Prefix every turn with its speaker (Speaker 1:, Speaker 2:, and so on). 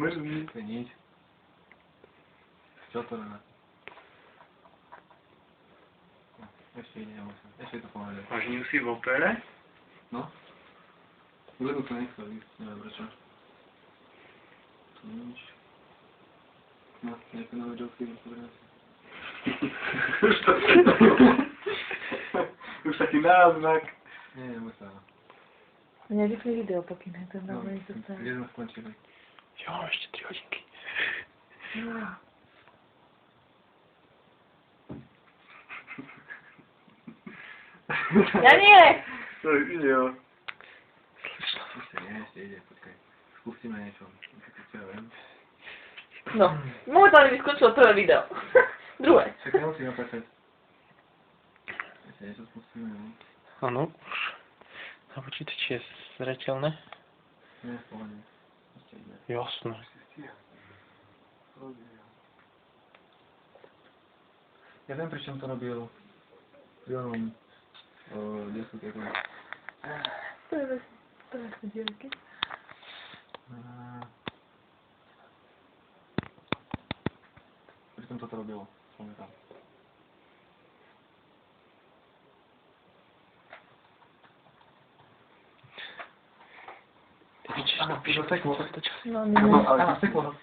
Speaker 1: Mrzí. To je nič. Čo to na? No, ešte ide, nemusím. Ešte to pomáha.
Speaker 2: Máš newsy v opere?
Speaker 1: No. Lebo to nechcel ísť, neviem prečo. Tu nič. No, nejaké nové joky,
Speaker 2: Už taký náznak.
Speaker 1: Nie, nemusel.
Speaker 3: Nevypni video, pokým je to
Speaker 1: No,
Speaker 3: dobrý super.
Speaker 1: kde sme skončili?
Speaker 2: Jo, ešte 3 hodinky.
Speaker 3: Ja nie!
Speaker 2: To je video.
Speaker 1: Ešte ide, počkaj. Skúsime niečo. Čo ja viem.
Speaker 3: No, momentálne mi skončilo prvé video. Druhé.
Speaker 1: Však nemusím napáčať. Ešte niečo spustíme, no.
Speaker 2: Áno, už. Na počítači je zreteľné?
Speaker 1: Nie, v pohode. Ešte ide.
Speaker 2: Jasné.
Speaker 1: Ja viem, pri čom to robil. Pri onom... kde sú tieto...
Speaker 3: To je dielky.
Speaker 1: Pri čom toto robilo, pamätám.
Speaker 2: Ty vidíš, napíš,
Speaker 1: to seklo.
Speaker 3: No,
Speaker 1: No, ale to seklo.